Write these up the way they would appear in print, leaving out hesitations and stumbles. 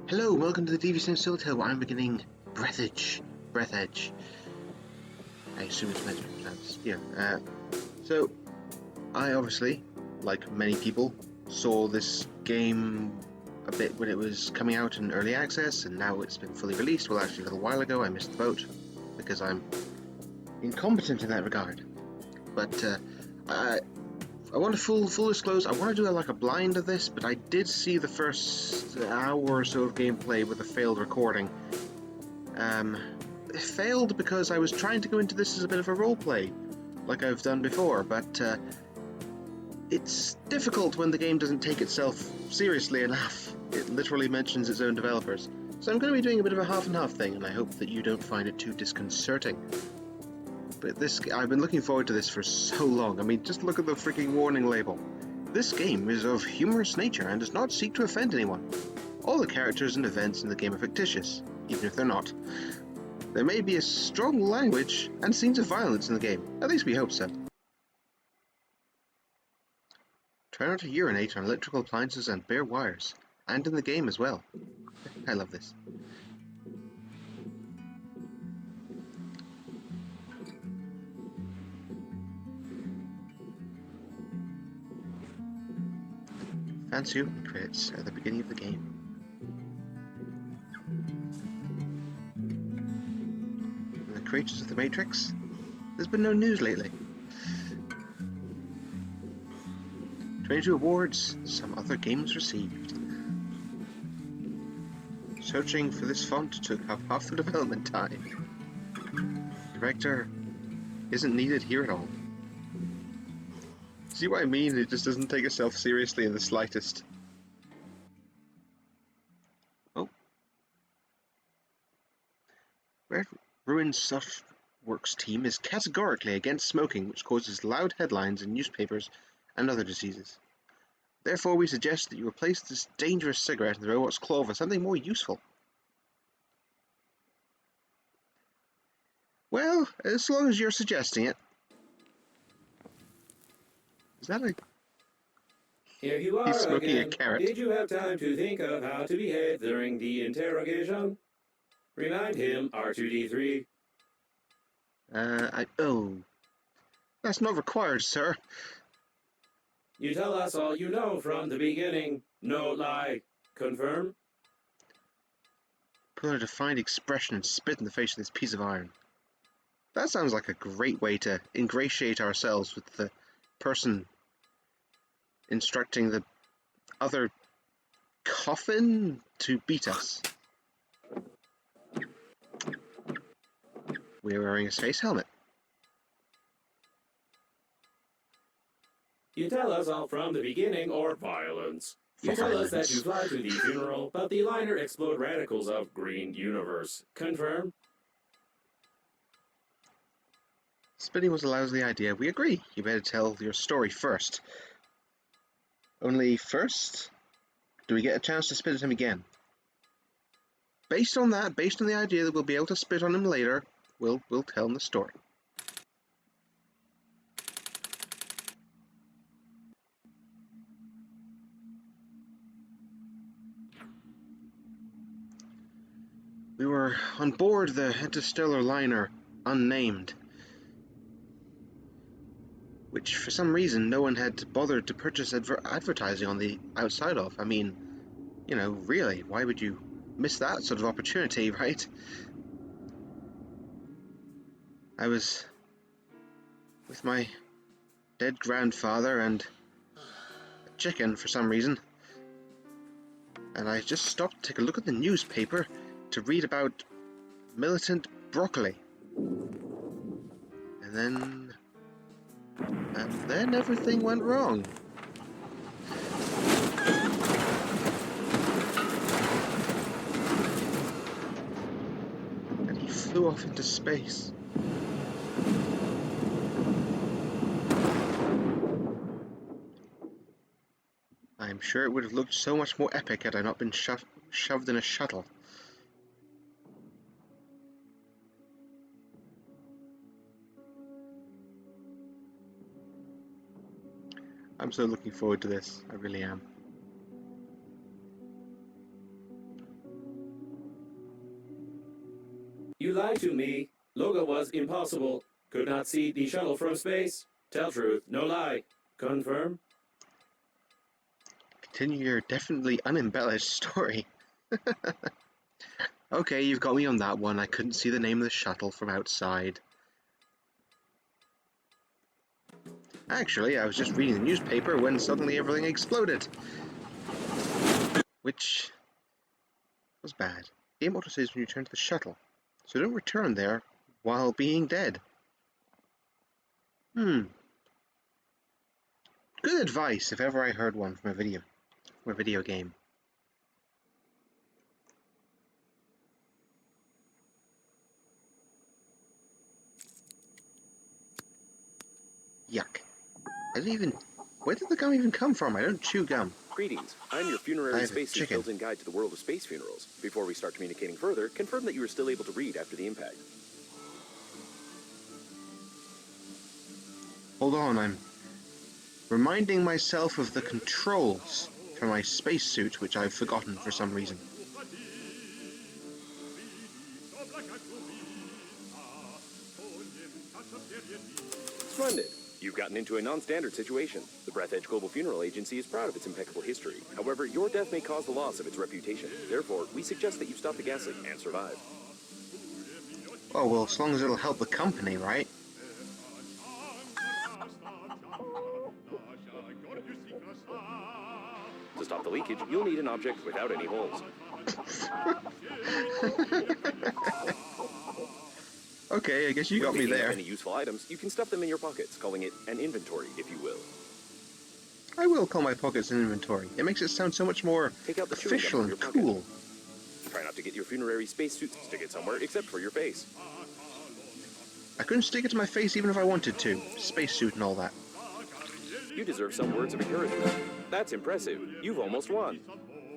Hello, welcome to the TV Sim Silvertail, where I'm beginning Breathedge. Breathedge. I assume it's meant to be pronounced. Yeah. So, I obviously, like many people, saw this game a bit when it was coming out in early access, and now it's been fully released. Well, actually, a little while ago, I missed the boat because I'm incompetent in that regard. But I want to full disclose, I want to do like a blind of this, but I did see the first hour or so of gameplay with a failed recording. It failed because I was trying to go into this as a bit of a roleplay, like I've done before, but it's difficult when the game doesn't take itself seriously enough. It literally mentions its own developers. So I'm going to be doing a bit of a half and half thing, and I hope that you don't find it too disconcerting. But I've been looking forward to this for so long. I mean, just look at the freaking warning label. This game is of humorous nature and does not seek to offend anyone. All the characters and events in the game are fictitious, even if they're not. There may be a strong language and scenes of violence in the game. At least we hope so. Try not to urinate on electrical appliances and bare wires. And in the game as well. I love this. Fancy opening credits at the beginning of the game. And the creators of the Matrix? There's been no news lately. 22 awards, some other games received. Searching for this font took up half the development time. Director isn't needed here at all. See what I mean? It just doesn't take itself seriously in the slightest. Oh. Red Ruin Softworks team is categorically against smoking, which causes loud headlines in newspapers and other diseases. Therefore, we suggest that you replace this dangerous cigarette in the robot's claw with something more useful. Well, as long as you're suggesting it. Is that a... Here you He's are smoking again. a carrot. Did you have time to think of how to behave during the interrogation? Remind him, R2-D3. Oh. That's not required, sir. You tell us all you know from the beginning. No lie. Confirm? Put on a defined expression and spit in the face of this piece of iron. That sounds like a great way to ingratiate ourselves with the person instructing the other coffin to beat us. We're wearing a space helmet. You tell us all from the beginning or violence. You tell us that you fly to the funeral, but the liner explode radicals of green universe. Confirm? Spitting was a lousy idea. We agree. You better tell your story first. Only first, do we get a chance to spit at him again? Based on that, based on the idea that we'll be able to spit on him later, we'll tell him the story. We were on board the interstellar liner, unnamed, which for some reason no one had bothered to purchase advertising on the outside of. I mean, you know, really, why would you miss that sort of opportunity, right? I was with my dead grandfather and a chicken for some reason, and I just stopped to take a look at the newspaper to read about militant broccoli. And then everything went wrong. And he flew off into space. I'm sure it would have looked so much more epic had I not been shoved in a shuttle. I'm so looking forward to this, I really am. You lied to me. Logo was impossible. Could not see the shuttle from space. Tell truth, no lie. Confirm? Continue your definitely unembellished story. Okay, you've got me on that one. I couldn't see the name of the shuttle from outside. Actually, I was just reading the newspaper when suddenly everything exploded. Which was bad. Game auto says when you return to the shuttle, so don't return there while being dead. Good advice if ever I heard one from a video game. Yuck. Where did the gum even come from? I don't chew gum. Greetings. I'm your I funerary have a spacesuit chicken. built-in guide to the world of space funerals. Before we start communicating further, confirm that you are still able to read after the impact. Hold on, I'm reminding myself of the controls for my spacesuit, which I've forgotten for some reason. Splendid. You've gotten into a non-standard situation. The Breathedge Global Funeral Agency is proud of its impeccable history. However, your death may cause the loss of its reputation. Therefore, we suggest that you stop the gas leak and survive. Oh, well, as long as it'll help the company, right? To stop the leakage, you'll need an object without any holes. Okay, I guess you got me When picking there. up any useful items, you can stuff them in your pockets, calling it an inventory, if you will. I will call my pockets an inventory. It makes it sound so much more Take out the chewing official gum and from your cool. pocket. Try not to get your funerary spacesuit stick it somewhere except for your face. I couldn't stick it to my face even if I wanted to. Spacesuit and all that. You deserve some words of encouragement. That's impressive. You've almost won.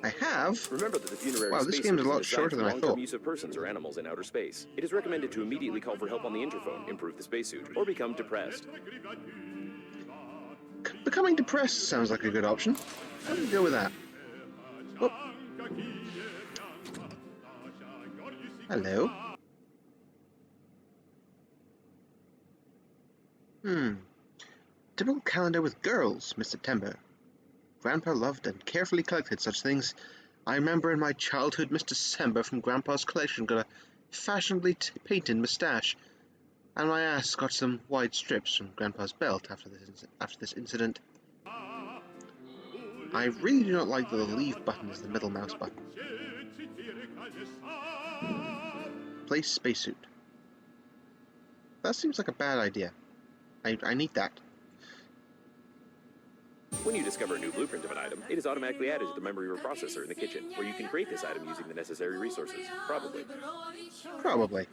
I have? Remember that the funerary Wow, this spacesuit game's a is lot designed shorter for than I long-term thought. use of persons or animals in outer space. It is recommended to immediately call for help on the interphone, improve the spacesuit, or become depressed. Becoming depressed sounds like a good option. I'm gonna go with that. Oh. Hello. Typical calendar with girls, Miss September. Grandpa loved and carefully collected such things. I remember in my childhood Miss December from Grandpa's collection got a fashionably painted moustache, and my ass got some wide strips from Grandpa's belt after this incident. I really do not like that the leave button is the middle mouse button. Place spacesuit. That seems like a bad idea. I need that. When you discover a new blueprint of an item, it is automatically added to the memory processor in the kitchen, where you can create this item using the necessary resources. Probably. Probably.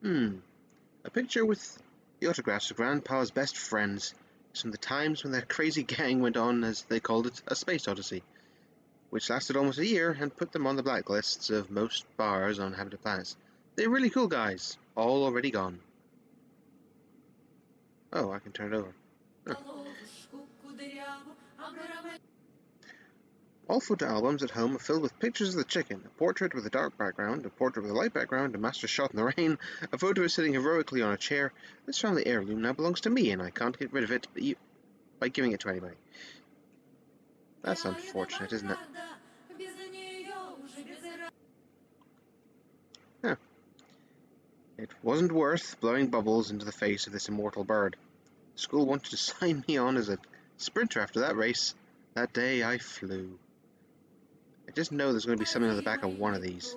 A picture with the autographs of Grandpa's best friends. From the times when their crazy gang went on, as they called it, a space odyssey, which lasted almost a year and put them on the blacklists of most bars on habitable planets. They're really cool guys, all already gone. Oh, I can turn it over. Huh. All photo albums at home are filled with pictures of the chicken, a portrait with a dark background, a portrait with a light background, a master shot in the rain, a photo of sitting heroically on a chair. This family heirloom now belongs to me, and I can't get rid of it by giving it to anybody. That's unfortunate, isn't it? Huh. It wasn't worth blowing bubbles into the face of this immortal bird. School wanted to sign me on as a sprinter after that race. That day I flew. I just know there's going to be something on the back of one of these.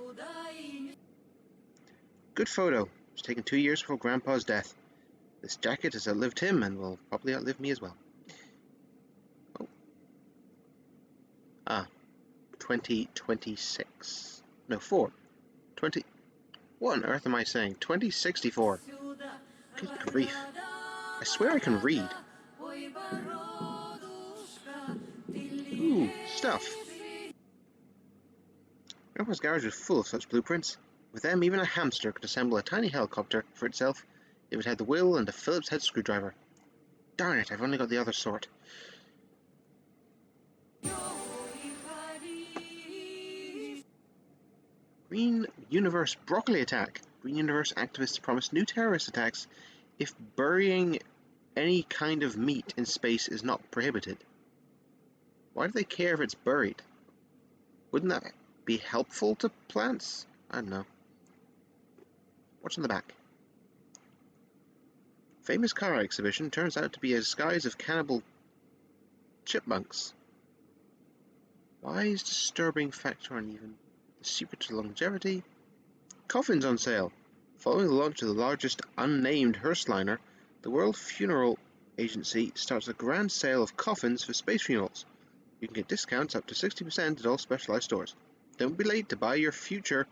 Good photo. It was taken 2 years before Grandpa's death. This jacket has outlived him and will probably outlive me as well. Oh. 2026. No, 4. 20... What on earth am I saying? 2064. Good grief. I swear I can read. Ooh, stuff. Grandpa's garage is full of such blueprints. With them, even a hamster could assemble a tiny helicopter for itself if it had the will and a Phillips head screwdriver. Darn it, I've only got the other sort. Green Universe broccoli attack. Green Universe activists promise new terrorist attacks if burying any kind of meat in space is not prohibited. Why do they care if it's buried? Wouldn't that be helpful to plants? I don't know. What's on the back? Famous car exhibition turns out to be a disguise of cannibal chipmunks. Wise disturbing factor uneven. The secret to longevity. Coffins on sale. Following the launch of the largest unnamed hearse liner, the World Funeral Agency starts a grand sale of coffins for space funerals. You can get discounts up to 60% at all specialized stores. Don't be late to buy your future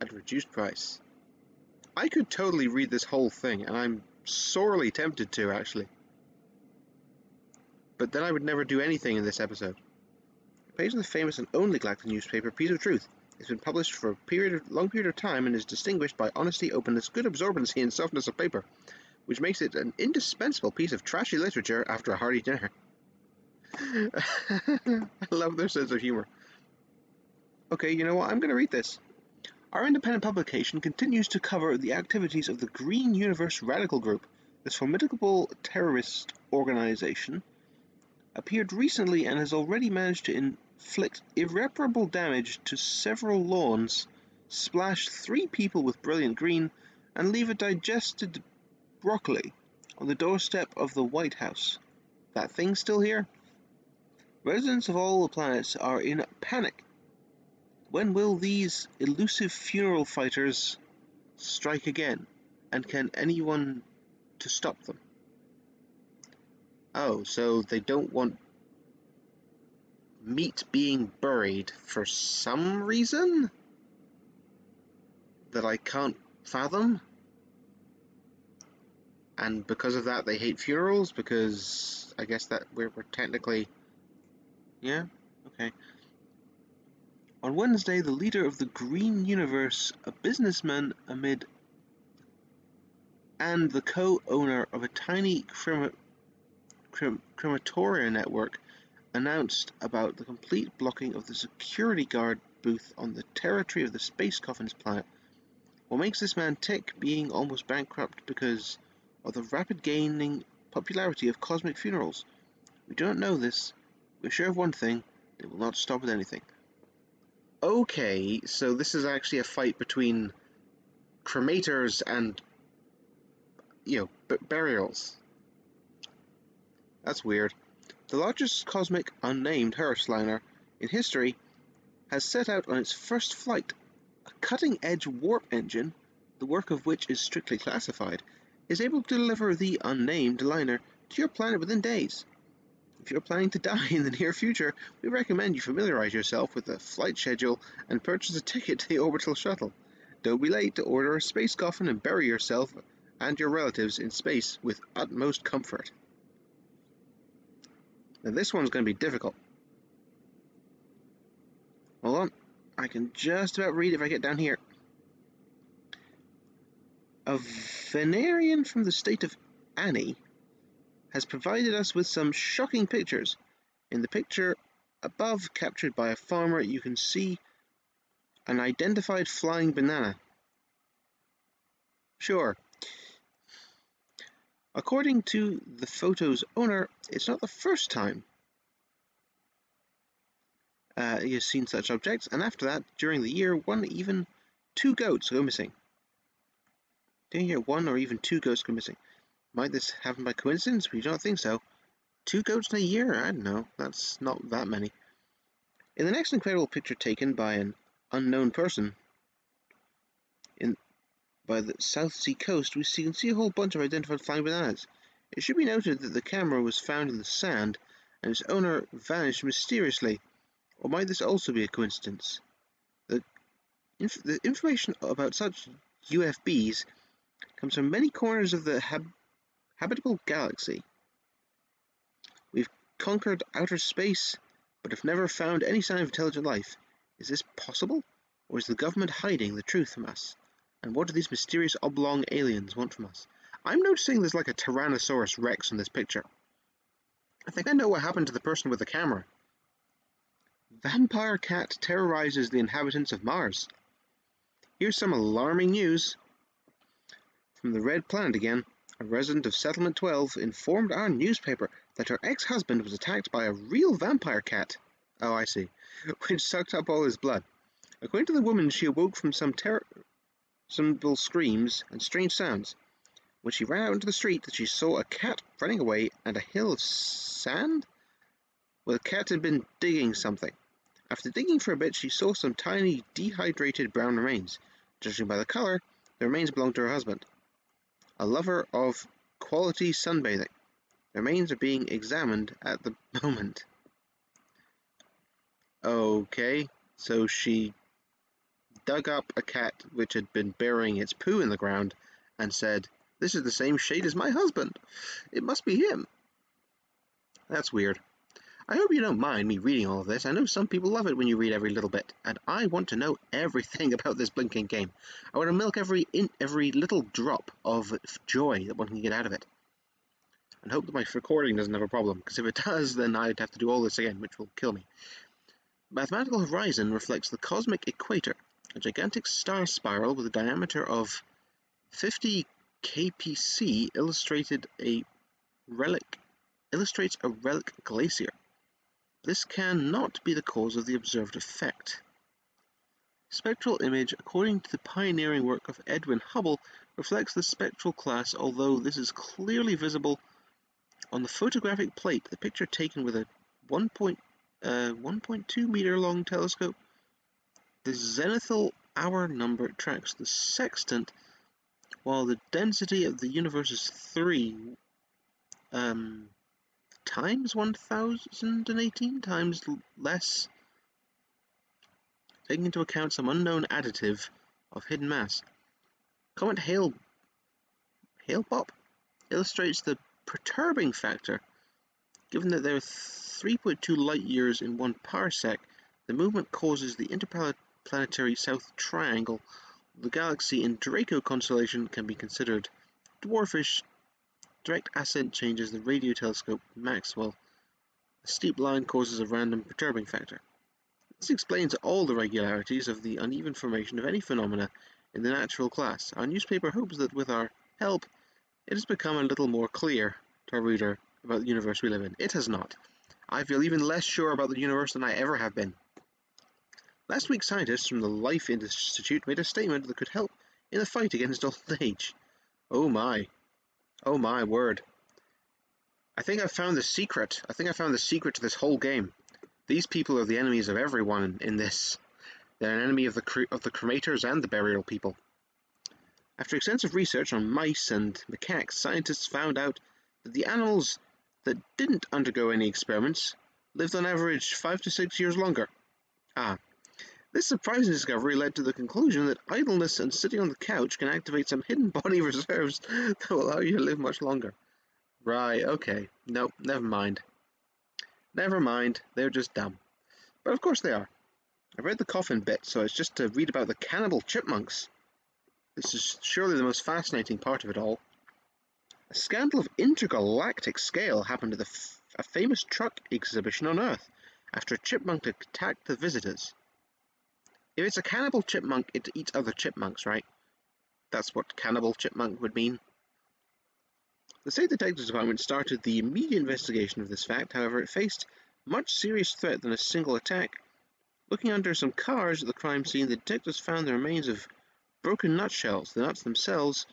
at a reduced price. I could totally read this whole thing, and I'm sorely tempted to, actually. But then I would never do anything in this episode. The page in the famous and only galactic newspaper, Piece of Truth. It's been published for a long period of time and is distinguished by honesty, openness, good absorbency, and softness of paper, which makes it an indispensable piece of trashy literature after a hearty dinner. I love their sense of humor. Okay, you know what? I'm going to read this. Our independent publication continues to cover the activities of the Green Universe Radical Group. This formidable terrorist organization appeared recently and has already managed to inflict irreparable damage to several lawns, splash 3 people with brilliant green, and leave a digested broccoli on the doorstep of the White House. That thing still here? Residents of all the planets are in panic. When will these elusive funeral fighters strike again? And can anyone to stop them? Oh, so they don't want meat being buried for some reason that I can't fathom? And because of that they hate funerals, because I guess that we're technically... Yeah? Okay. On Wednesday, the leader of the Green Universe, a businessman and the co-owner of a tiny crematoria network, announced about the complete blocking of the security guard booth on the territory of the Space Coffins planet. What makes this man tick, being almost bankrupt because of the rapid gaining popularity of cosmic funerals? We do not know this. We're sure of one thing: they will not stop at anything. Okay, so this is actually a fight between cremators and, burials. That's weird. The largest cosmic unnamed hearse liner in history has set out on its first flight. A cutting-edge warp engine, the work of which is strictly classified, is able to deliver the unnamed liner to your planet within days. If you're planning to die in the near future, we recommend you familiarize yourself with the flight schedule and purchase a ticket to the orbital shuttle. Don't be late to order a space coffin and bury yourself and your relatives in space with utmost comfort. Now this one's going to be difficult. Hold on, I can just about read if I get down here. A Venerian from the state of Annie has provided us with some shocking pictures. In the picture above, captured by a farmer, you can see an identified flying banana. Sure. According to the photo's owner, it's not the first time he has seen such objects, and after that, during the year, 2 goats go missing. During the year, 1 or even 2 goats go missing. Might this happen by coincidence? We don't think so. 2 goats in a year? I don't know. That's not that many. In the next incredible picture taken by an unknown person by the South Sea coast, we can see a whole bunch of identified flying bananas. It should be noted that the camera was found in the sand and its owner vanished mysteriously. Or might this also be a coincidence? The information about such UFBs comes from many corners of the habitable galaxy. We've conquered outer space, but have never found any sign of intelligent life. Is this possible? Or is the government hiding the truth from us? And what do these mysterious oblong aliens want from us? I'm noticing there's like a Tyrannosaurus Rex in this picture. I think I know what happened to the person with the camera. Vampire cat terrorizes the inhabitants of Mars. Here's some alarming news. From the Red Planet again, a resident of Settlement 12 informed our newspaper that her ex-husband was attacked by a real vampire cat. Oh, I see. Which sucked up all his blood. According to the woman, she awoke from some terrible screams and strange sounds. When she ran out into the street, she saw a cat running away and a hill of sand? Well, the cat had been digging something. After digging for a bit, she saw some tiny, dehydrated brown remains. Judging by the colour, the remains belonged to her husband, a lover of quality sunbathing. The remains are being examined at the moment. Okay, so she dug up a cat which had been burying its poo in the ground and said, "This is the same shade as my husband. It must be him." That's weird. I hope you don't mind me reading all of this. I know some people love it when you read every little bit, and I want to know everything about this blinking game. I want to milk every little drop of joy that one can get out of it. And hope that my recording doesn't have a problem, because if it does, then I'd have to do all this again, which will kill me. Mathematical Horizon reflects the cosmic equator, a gigantic star spiral with a diameter of 50 kpc illustrates a relic glacier. This cannot be the cause of the observed effect. Spectral image, according to the pioneering work of Edwin Hubble, reflects the spectral class, although this is clearly visible on the photographic plate. The picture taken with a 1.2 meter long telescope. The zenithal hour number tracks the sextant, while the density of the universe is 3 times 1018 times less, taking into account some unknown additive of hidden mass. Comet Hale-Bopp illustrates the perturbing factor. Given that there are 3.2 light years in 1 parsec, the movement causes the interplanetary South Triangle. The galaxy in Draco constellation can be considered dwarfish. Direct ascent changes the radio telescope Maxwell. A steep line causes a random perturbing factor. This explains all the regularities of the uneven formation of any phenomena in the natural class. Our newspaper hopes that with our help, it has become a little more clear to our reader about the universe we live in. It has not. I feel even less sure about the universe than I ever have been. Last week, scientists from the Life Institute made a statement that could help in the fight against old age. Oh my word. I think I found the secret. I found the secret to this whole game. These people are the enemies of everyone in this. They're an enemy of the cremators and the burial people. After extensive research on mice and macaques, scientists found out that the animals that didn't undergo any experiments lived on average 5 to 6 years longer. This surprising discovery led to the conclusion that idleness and sitting on the couch can activate some hidden body reserves that will allow you to live much longer. Right, okay. Nope, never mind. They're just dumb. But of course they are. I read the coffin bit, so it's just to read about the cannibal chipmunks. This is surely the most fascinating part of it all. A scandal of intergalactic scale happened at a famous truck exhibition on Earth after a chipmunk attacked the visitors. If it's a cannibal chipmunk, it eats other chipmunks, right? That's what cannibal chipmunk would mean. The State Detectives Department started the immediate investigation of this fact. However, it faced much serious threat than a single attack. Looking under some cars at the crime scene, the detectives found the remains of broken nutshells, the nuts themselves,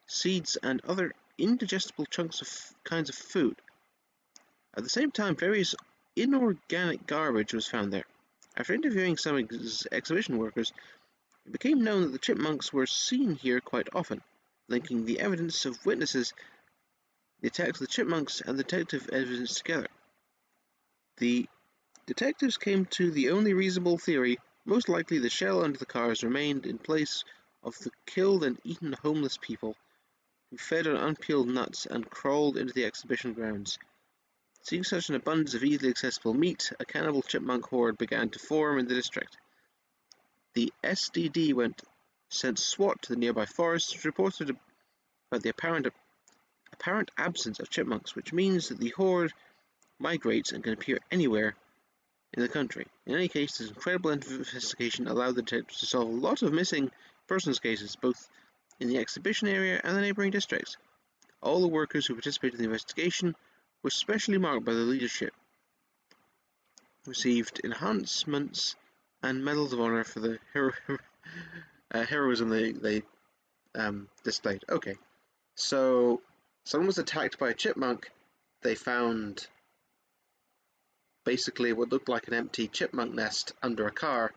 seeds, and other indigestible chunks of kinds of food. At the same time, various inorganic garbage was found there. After interviewing some exhibition workers, it became known that the chipmunks were seen here quite often, linking the evidence of witnesses, the attacks of the chipmunks, and the detective evidence together. The detectives came to the only reasonable theory: most likely the shell under the cars remained in place of the killed and eaten homeless people who fed on unpeeled nuts and crawled into the exhibition grounds. Seeing such an abundance of easily accessible meat, a cannibal chipmunk horde began to form in the district. The SDD sent SWAT to the nearby forests, which reported about the apparent absence of chipmunks, which means that the horde migrates and can appear anywhere in the country. In any case, this incredible investigation allowed the detectives to solve a lot of missing persons cases, both in the exhibition area and the neighbouring districts. All the workers who participated in the investigation were specially marked by the leadership, received enhancements and medals of honour for the heroism they displayed. Okay, so someone was attacked by a chipmunk. They found basically what looked like an empty chipmunk nest under a car,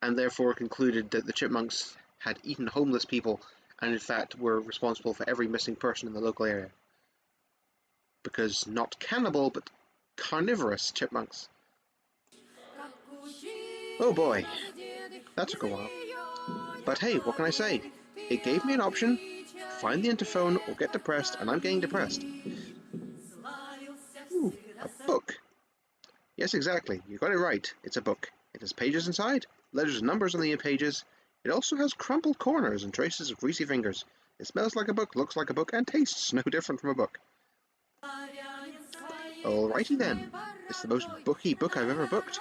and therefore concluded that the chipmunks had eaten homeless people and in fact were responsible for every missing person in the local area. Because not cannibal, but carnivorous chipmunks. Oh boy, that took a while. But hey, what can I say? It gave me an option: find the interphone or get depressed, and I'm getting depressed. Ooh, a book. Yes, exactly. You got it right. It's a book. It has pages inside, letters and numbers on the pages. It also has crumpled corners and traces of greasy fingers. It smells like a book, looks like a book, and tastes no different from a book. Alrighty then. It's the most booky book I've ever booked.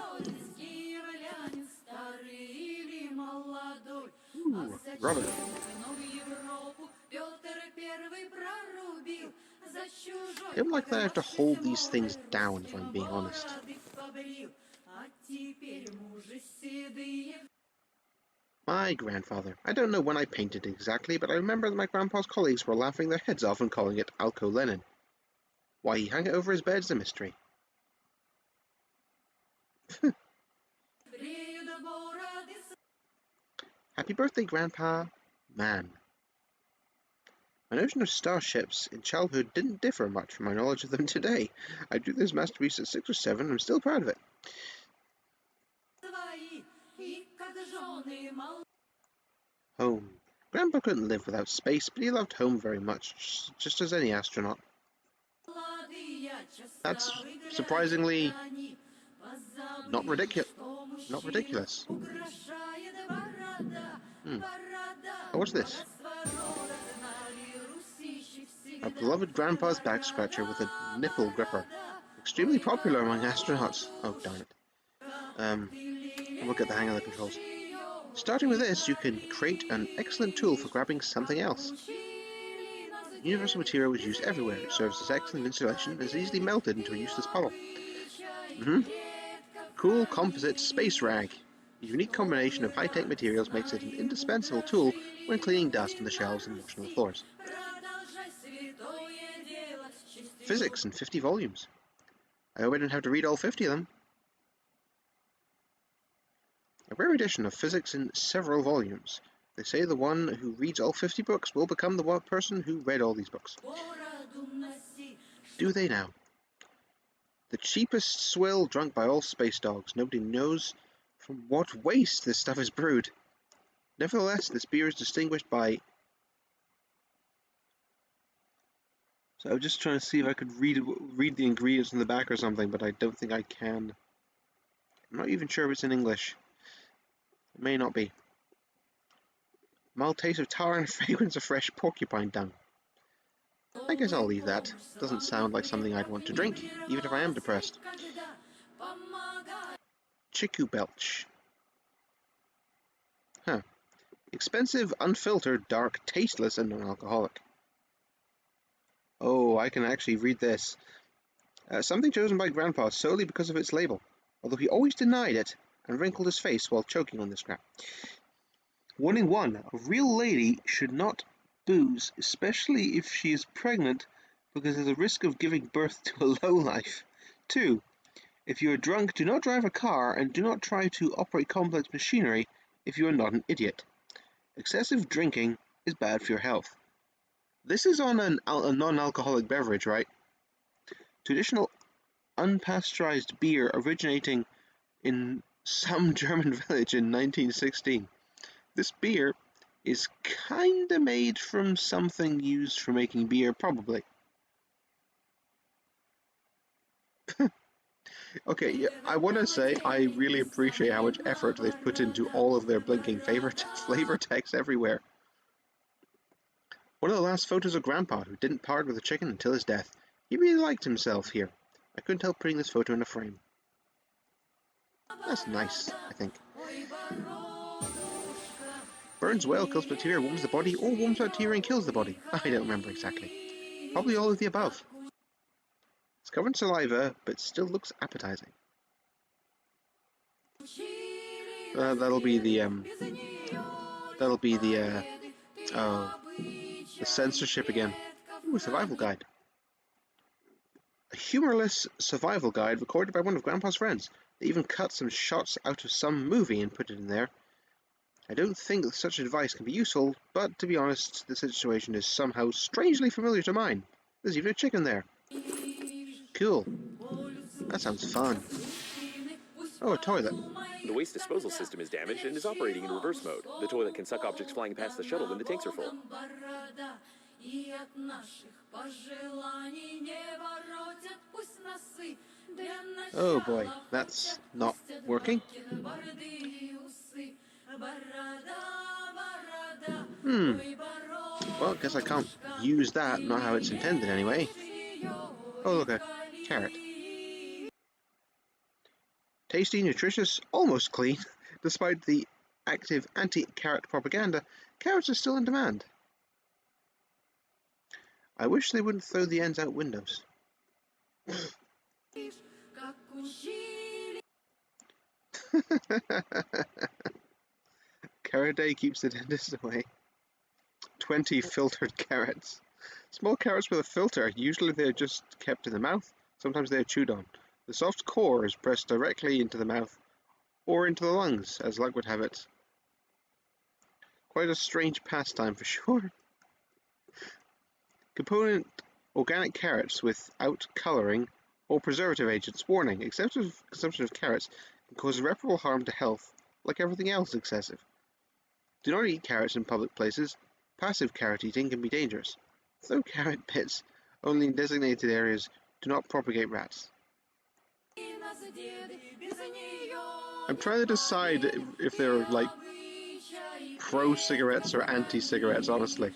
Ooh, rubber. I don't like that I have to hold these things down, if I'm being honest. My grandfather. I don't know when I painted exactly, but I remember that my grandpa's colleagues were laughing their heads off and calling it Alco-Lenin. Why he hung it over his bed is a mystery. Happy birthday, Grandpa. Man. My notion of starships in childhood didn't differ much from my knowledge of them today. I drew this masterpiece at 6 or 7 and I'm still proud of it. Home. Grandpa couldn't live without space, but he loved home very much, just as any astronaut. That's surprisingly not ridiculous. Oh, what's this? A beloved grandpa's back scratcher with a nipple gripper. Extremely popular among astronauts. Oh, darn it. We'll get the hang of the controls. Starting with this, you can create an excellent tool for grabbing something else. Universal material is used everywhere. It serves as excellent insulation and is easily melted into a useless puddle. Cool composite space rag. A unique combination of high-tech materials makes it an indispensable tool when cleaning dust on the shelves and washing the floors. Physics in 50 volumes. I hope I didn't have to read all 50 of them. A rare edition of physics in several volumes. They say the one who reads all 50 books will become the one person who read all these books. Do they now? The cheapest swill drunk by all space dogs. Nobody knows from what waste this stuff is brewed. Nevertheless, this beer is distinguished by... So I was just trying to see if I could read the ingredients in the back or something, but I don't think I can. I'm not even sure if it's in English. It may not be. Mild taste of tar and fragrance of fresh porcupine dung. I guess I'll leave that. Doesn't sound like something I'd want to drink, even if I am depressed. Chiku Belch. Huh. Expensive, unfiltered, dark, tasteless, and non-alcoholic. Oh, I can actually read this. Something chosen by Grandpa solely because of its label, although he always denied it and wrinkled his face while choking on this crap. Warning 1. A real lady should not booze, especially if she is pregnant, because there's a risk of giving birth to a lowlife. 2. If you are drunk, do not drive a car and do not try to operate complex machinery if you are not an idiot. Excessive drinking is bad for your health. This is on a non-alcoholic beverage, right? Traditional unpasteurized beer originating in some German village in 1916. This beer is kinda made from something used for making beer, probably. Okay, yeah, I want to say I really appreciate how much effort they've put into all of their blinking flavor text everywhere. One of the last photos of Grandpa, who didn't part with the chicken until his death. He really liked himself here. I couldn't help putting this photo in a frame. That's nice, I think. Burns well, kills bacteria, warms the body, or warms bacteria and kills the body. I don't remember exactly. Probably all of the above. It's covered in saliva, but still looks appetizing. That'll be the censorship again. Ooh, survival guide. A humorless survival guide recorded by one of Grandpa's friends. They even cut some shots out of some movie and put it in there. I don't think that such advice can be useful, but to be honest, the situation is somehow strangely familiar to mine. There's even a chicken there. Cool. That sounds fun. Oh, a toilet. The waste disposal system is damaged and is operating in reverse mode. The toilet can suck objects flying past the shuttle when the tanks are full. Oh boy, that's not working. Well, I guess I can't use that, not how it's intended anyway. Oh look, a carrot. Tasty, nutritious, almost clean. Despite the active anti-carrot propaganda, carrots are still in demand. I wish they wouldn't throw the ends out windows. Carrot day keeps the dentist away. 20 filtered carrots. Small carrots with a filter, usually they're just kept in the mouth, sometimes they're chewed on. The soft core is pressed directly into the mouth, or into the lungs, as luck would have it. Quite a strange pastime for sure. Component organic carrots without colouring or preservative agents. Warning, excessive consumption of carrots can cause irreparable harm to health, like everything else excessive. Do not eat carrots in public places. Passive carrot eating can be dangerous. Throw carrot pits only in designated areas. Do not propagate rats. I'm trying to decide if they're like pro-cigarettes or anti-cigarettes, honestly.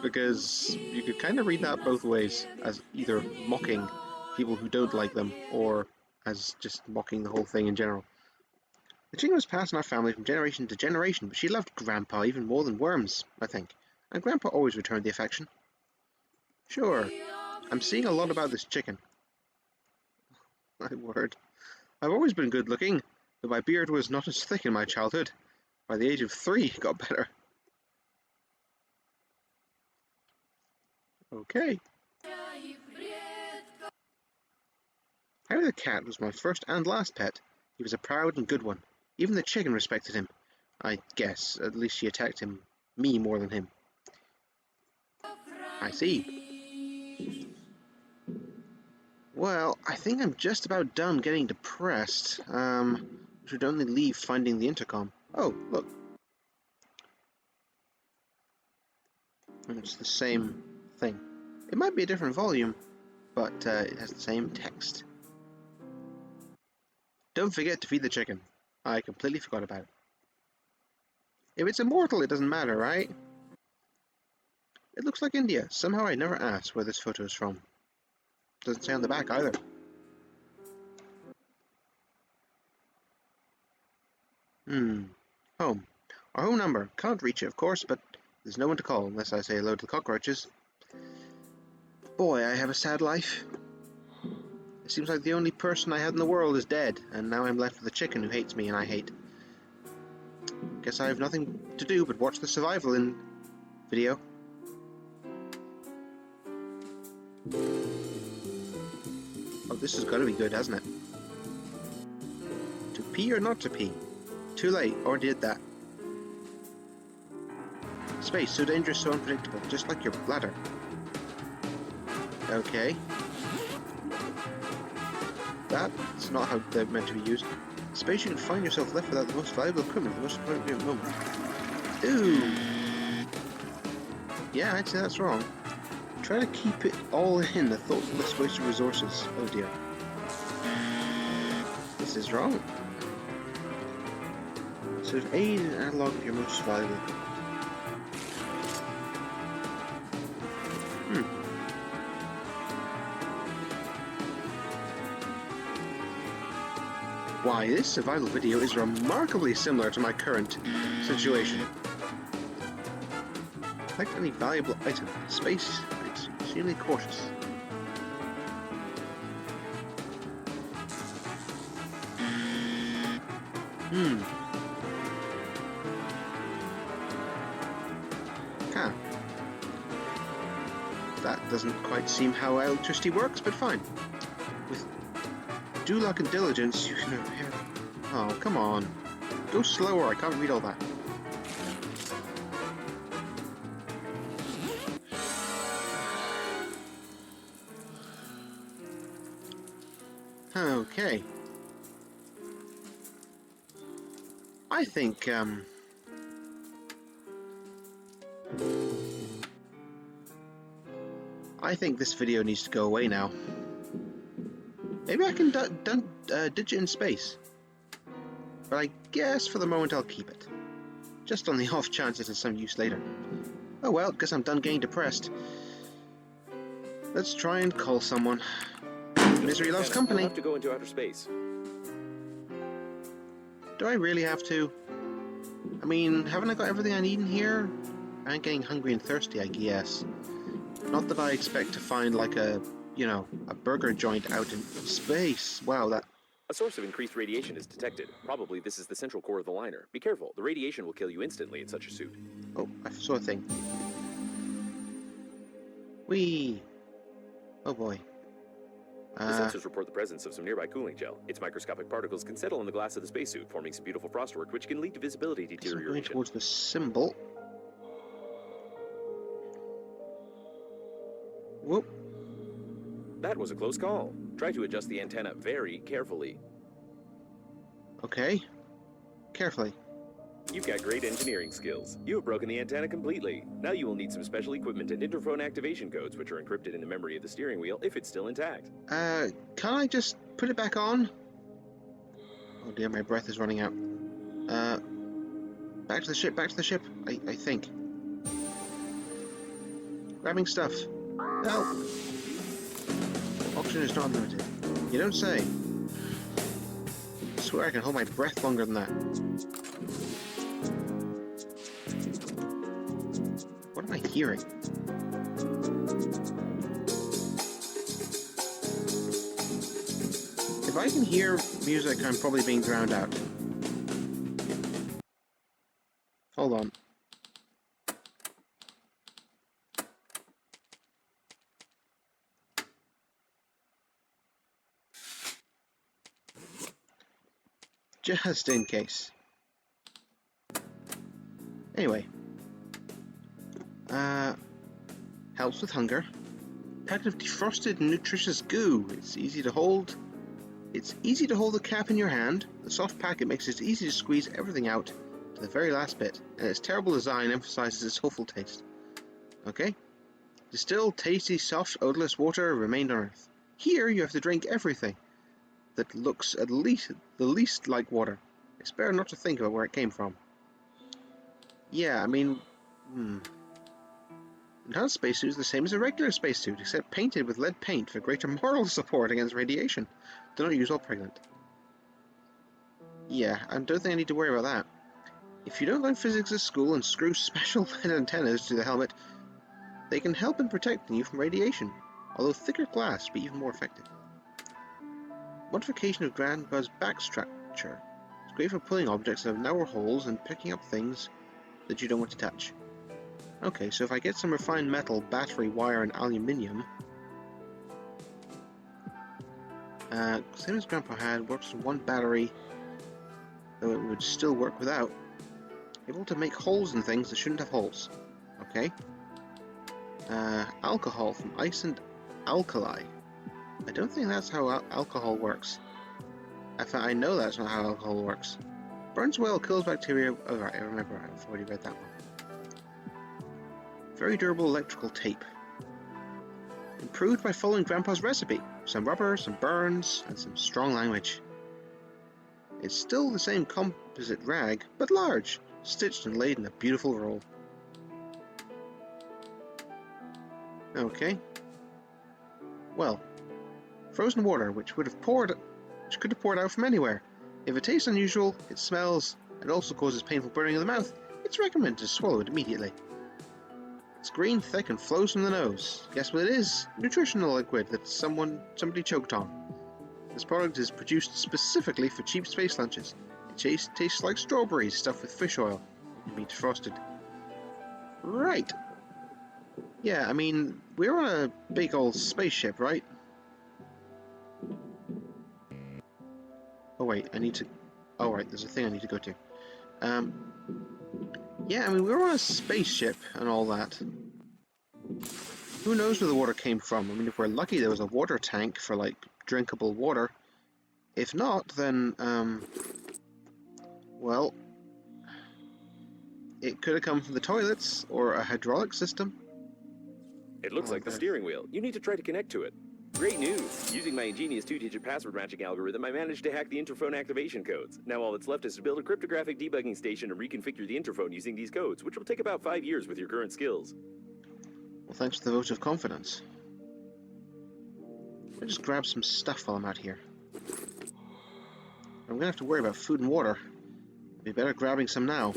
Because you could kind of read that both ways, as either mocking people who don't like them, or as just mocking the whole thing in general. The chicken was passed in our family from generation to generation, but she loved Grandpa even more than worms, I think, and Grandpa always returned the affection. Sure, I'm seeing a lot about this chicken. My word. I've always been good looking, but my beard was not as thick in my childhood. By the age of 3, it got better. Okay. Harry the cat was my first and last pet. He was a proud and good one. Even the chicken respected him. I guess, at least she attacked me more than him. I see. Well, I think I'm just about done getting depressed. Should only leave finding the intercom. Oh, look. It's the same thing. It might be a different volume, but it has the same text. Don't forget to feed the chicken. I completely forgot about it. If it's immortal, it doesn't matter, right? It looks like India. Somehow I never asked where this photo is from. Doesn't say on the back either. Home. Our home number. Can't reach it, of course, but there's no one to call unless I say hello to the cockroaches. Boy, I have a sad life. It seems like the only person I had in the world is dead, and now I'm left with a chicken who hates me and I hate. Guess I have nothing to do but watch the survival in video. Oh, this has got to be good, hasn't it? To pee or not to pee? Too late, already did that. Space, so dangerous, so unpredictable, just like your bladder. Okay. That's not how they're meant to be used. Space, you can find yourself left without the most valuable equipment at the most appropriate moment. Ooh! Yeah, I'd say that's wrong. Try to keep it all in the thoughtless waste of resources. Oh dear. This is wrong. So aid and analog of your most valuable equipment. Why, this survival video is remarkably similar to my current situation. Collect any valuable item. Space is extremely cautious. Huh. That doesn't quite seem how electricity works, but fine. With due luck and diligence, you can repair... Oh, come on. Go slower, I can't read all that. Okay. I think, I think this video needs to go away now. Maybe I can ditch it in space. But I guess for the moment I'll keep it. Just on the off chance it has some use later. Oh well, guess I'm done getting depressed. Let's try and call someone. Misery loves company. You'll have to go into outer space. Do I really have to? I mean, haven't I got everything I need in here? I'm getting hungry and thirsty, I guess. Not that I expect to find like a, you know, a burger joint out in space. Wow, that... A source of increased radiation is detected. Probably this is the central core of the liner. Be careful, the radiation will kill you instantly in such a suit. Oh, I saw a thing. Whee! Oh boy. The sensors report the presence of some nearby cooling gel. Its microscopic particles can settle on the glass of the spacesuit, forming some beautiful frostwork, which can lead to visibility I'm going deterioration. towards the symbol. Whoop. That was a close call. Try to adjust the antenna very carefully. Okay. Carefully. You've got great engineering skills. You have broken the antenna completely. Now you will need some special equipment and interphone activation codes, which are encrypted in the memory of the steering wheel if it's still intact. Can I just put it back on? Oh dear, my breath is running out. Back to the ship, I think. Grabbing stuff. Help! Oxygen is not unlimited. You don't say. I swear I can hold my breath longer than that. What am I hearing? If I can hear music, I'm probably being drowned out. Hold on. Just in case. Anyway. Helps with hunger. Packet of defrosted and nutritious goo. It's easy to hold. It's easy to hold the cap in your hand. The soft packet makes it easy to squeeze everything out to the very last bit, and its terrible design emphasizes its awful taste. Okay? Distilled, tasty, soft, odorless water remained on Earth. Here you have to drink everything that looks at least the least like water. It's better not to think about where it came from. Yeah, I mean, Another spacesuit is the same as a regular spacesuit, except painted with lead paint for greater moral support against radiation. Do not use while pregnant. Yeah, I don't think I need to worry about that. If you don't learn physics at school and screw special lead antennas to the helmet, they can help in protecting you from radiation, although thicker glass would be even more effective. Modification of Grandpa's back structure. It's great for pulling objects out of narrow holes and picking up things that you don't want to touch. Okay, so if I get some refined metal, battery, wire, and aluminium... same as Grandpa had, works with one battery, though it would still work without. Able to make holes in things that shouldn't have holes. Okay. Alcohol from ice and alkali. I don't think that's how alcohol works. I know that's not how alcohol works. Burns well, kills bacteria... Oh, right, I remember. I've already read that one. Very durable electrical tape. Improved by following Grandpa's recipe. Some rubber, some burns, and some strong language. It's still the same composite rag, but large, stitched and laid in a beautiful roll. Okay. Well, frozen water, which could have poured out from anywhere. If it tastes unusual, it smells, and also causes painful burning in the mouth, it's recommended to swallow it immediately. It's green, thick, and flows from the nose. Guess what it is? Nutritional liquid that somebody choked on. This product is produced specifically for cheap space lunches. It tastes like strawberries stuffed with fish oil and be defrosted. Right. Yeah, I mean, we're on a big old spaceship, right? Oh wait, I need to... Oh right, there's a thing I need to go to. Yeah, I mean, we're on a spaceship and all that. Who knows where the water came from? I mean, if we're lucky, there was a water tank for, like, drinkable water. If not, then, well, it could have come from the toilets or a hydraulic system. It looks like the steering wheel. You need to try to connect to it. Great news! Using my ingenious 2-digit password matching algorithm, I managed to hack the interphone activation codes. Now all that's left is to build a cryptographic debugging station and reconfigure the interphone using these codes, which will take about 5 years with your current skills. Well, thanks for the vote of confidence. I'll just grab some stuff while I'm out here. I'm gonna have to worry about food and water. It'd be better grabbing some now.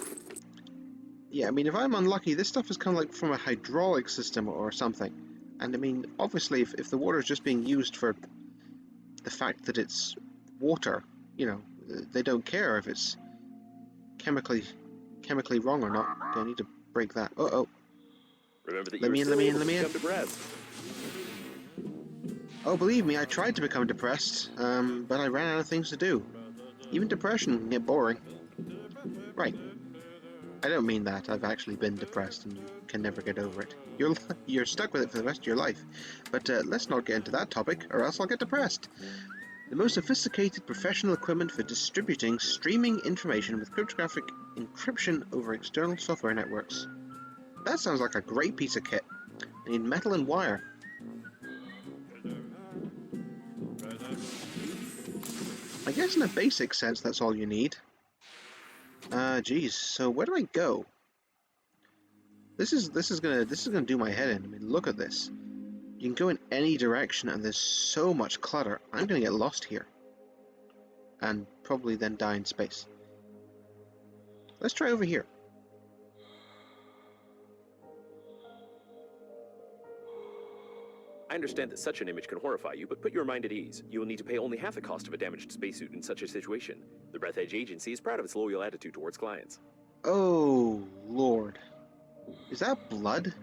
Yeah, I mean, if I'm unlucky, this stuff is kind of like from a hydraulic system or something. And I mean, obviously, if the water is just being used for the fact that it's water, you know, they don't care if it's chemically wrong or not. Do I need to break that? Uh-oh. Remember that Let me in. become depressed. Oh, believe me, I tried to become depressed, but I ran out of things to do. Even depression can get boring. Right. I don't mean that. I've actually been depressed and you can never get over it. You're stuck with it for the rest of your life. But let's not get into that topic, or else I'll get depressed. The most sophisticated professional equipment for distributing streaming information with cryptographic encryption over external software networks. That sounds like a great piece of kit. I need metal and wire. I guess in a basic sense that's all you need. Geez, so where do I go? This is gonna do my head in. I mean, look at this. You can go in any direction and there's so much clutter. I'm gonna get lost here. And probably then die in space. Let's try over here. I understand that such an image can horrify you, but put your mind at ease. You will need to pay only half the cost of a damaged spacesuit in such a situation. The Breathedge agency is proud of its loyal attitude towards clients. Oh, Lord. Is that blood?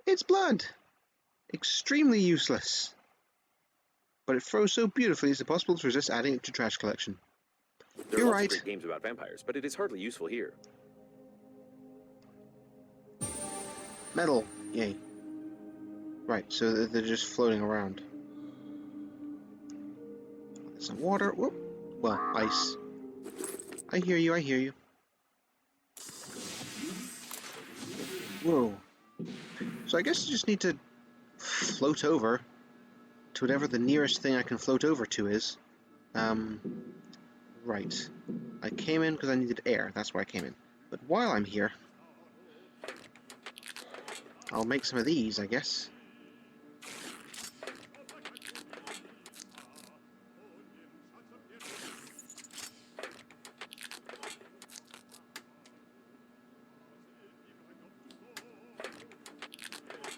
It's blood! Extremely useless. But it froze so beautifully it's impossible to resist adding it to trash collection. There are You're lots right. of great games about vampires, but it is hardly useful here. Metal. Yay. Right, so they're just floating around. Some water. Whoop. Well, ice. I hear you, I hear you. Whoa. So I guess you just need to float over to whatever the nearest thing I can float over to is. Right. I came in because I needed air. That's why I came in. But while I'm here, I'll make some of these, I guess.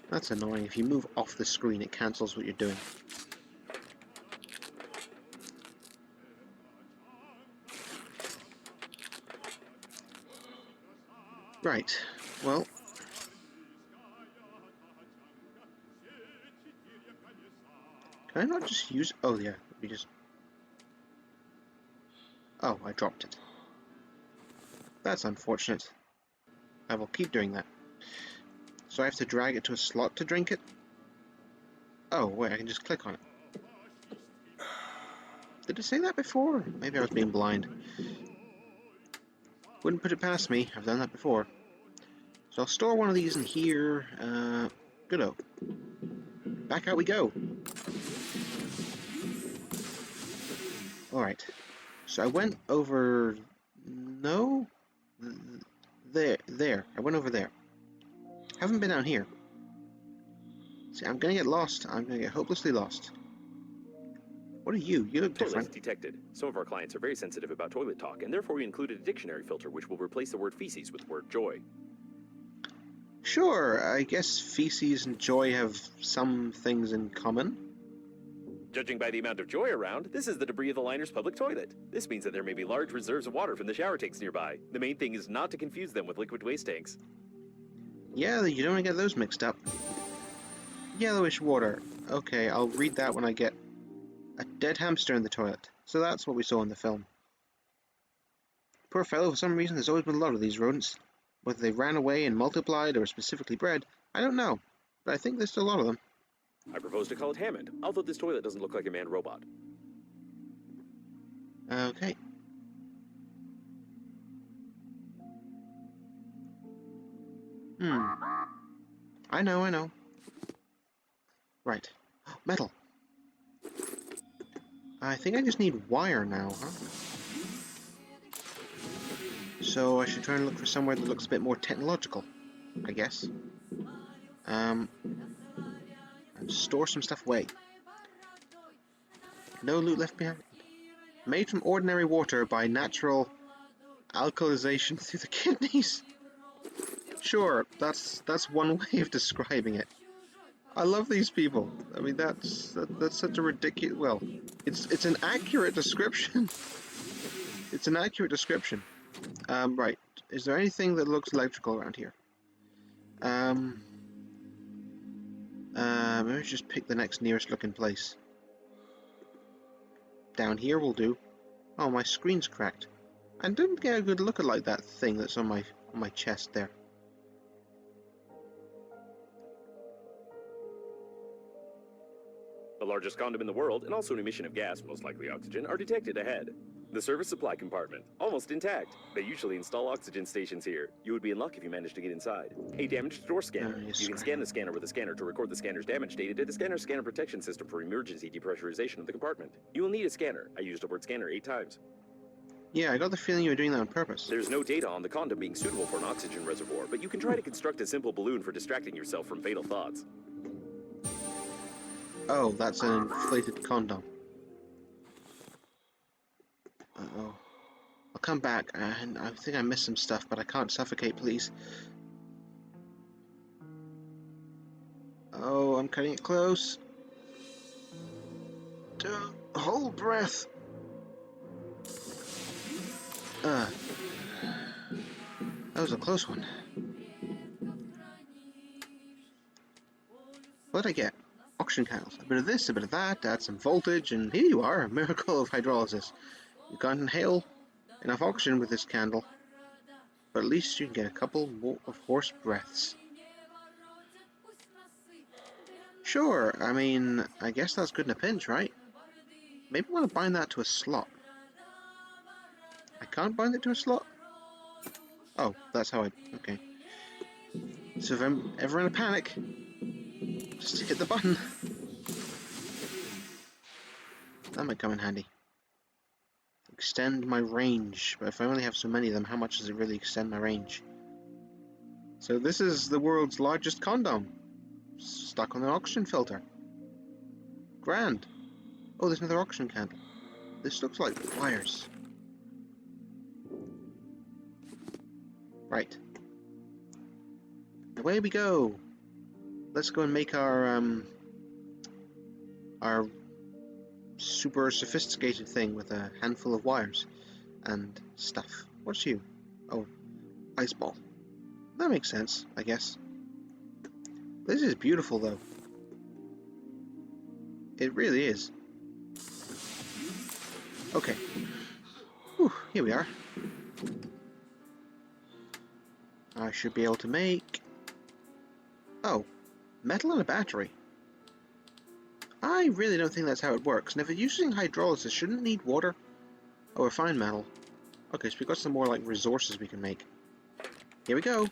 That's annoying. If you move off the screen, it cancels what you're doing. Right. Well, can I not just use... Oh, yeah. We just... Oh, I dropped it. That's unfortunate. I will keep doing that. So I have to drag it to a slot to drink it? Oh, wait, I can just click on it. Did it say that before? Maybe I was being blind. Wouldn't put it past me. I've done that before. So I'll store one of these in here. Good-o. Back out we go. Alright. So I went over... No? There. I went over there. Haven't been down here. See, I'm gonna get lost. I'm gonna get hopelessly lost. What are you? You look Toilets different. detected. Some of our clients are very sensitive about toilet talk, and therefore we included a dictionary filter which will replace the word feces with the word joy. Sure, I guess feces and joy have some things in common. Judging by the amount of joy around, this is the debris of the liner's public toilet. This means that there may be large reserves of water from the shower tanks nearby. The main thing is not to confuse them with liquid waste tanks. Yeah, you don't want to get those mixed up. Yellowish water. Okay, I'll read that when I get a dead hamster in the toilet. So that's what we saw in the film. Poor fellow, for some reason there's always been a lot of these rodents. Whether they ran away and multiplied or specifically bred, I don't know. But I think there's still a lot of them. I propose to call it Hammond, although this toilet doesn't look like a manned robot. Okay. I know. Right. Metal. I think I just need wire now, huh? So I should try and look for somewhere that looks a bit more technological, I guess. And store some stuff away. No loot left behind. Made from ordinary water by natural alkalization through the kidneys. Sure, that's one way of describing it. I love these people. I mean, that's such a ridiculous. Well, it's an accurate description. It's an accurate description. Right. Is there anything that looks electrical around here? Maybe I should just pick the next nearest looking place. Down here will do. Oh, my screen's cracked. I didn't get a good look at like that thing that's on my chest there. The largest condom in the world, and also an emission of gas, most likely oxygen, are detected ahead. The service supply compartment, almost intact. They usually install oxygen stations here. You would be in luck if you managed to get inside. A damaged door scanner. Yes, You can scan the scanner with a scanner to record the scanner's damage data to the scanner's scanner protection system for emergency depressurization of the compartment. You will need a scanner. I used the word scanner 8 times. Yeah, I got the feeling you were doing that on purpose. There's no data on the condom being suitable for an oxygen reservoir, but you can try to construct a simple balloon for distracting yourself from fatal thoughts. Oh, that's an inflated condom. Uh-oh. I'll come back, and I think I missed some stuff, but I can't suffocate, please. Oh, I'm cutting it close. Hold breath. That was a close one. What did I get? Oxygen candles. A bit of this, a bit of that, add some voltage, and here you are, a miracle of hydrolysis. You can't inhale enough oxygen with this candle, but at least you can get a couple more of horse breaths. Sure, I mean, I guess that's good in a pinch, right? Maybe I want to bind that to a slot. I can't bind it to a slot? Oh, that's how I... okay. So if I'm ever in a panic, just hit the button. That might come in handy. Extend my range. But if I only have so many of them, how much does it really extend my range? So this is the world's largest condom. Stuck on an oxygen filter. Grand. Oh, there's another oxygen candle. This looks like wires. Right. Away we go. Let's go and make our super sophisticated thing with a handful of wires and stuff. What's you? Oh, ice ball. That makes sense, I guess. This is beautiful, though. It really is. Okay. Whew, here we are. I should be able to make... oh, metal and a battery. I really don't think that's how it works, and if it's using hydrolysis, shouldn't it need water? Oh, refined metal. Okay, so we've got some more, like, resources we can make. Here we go!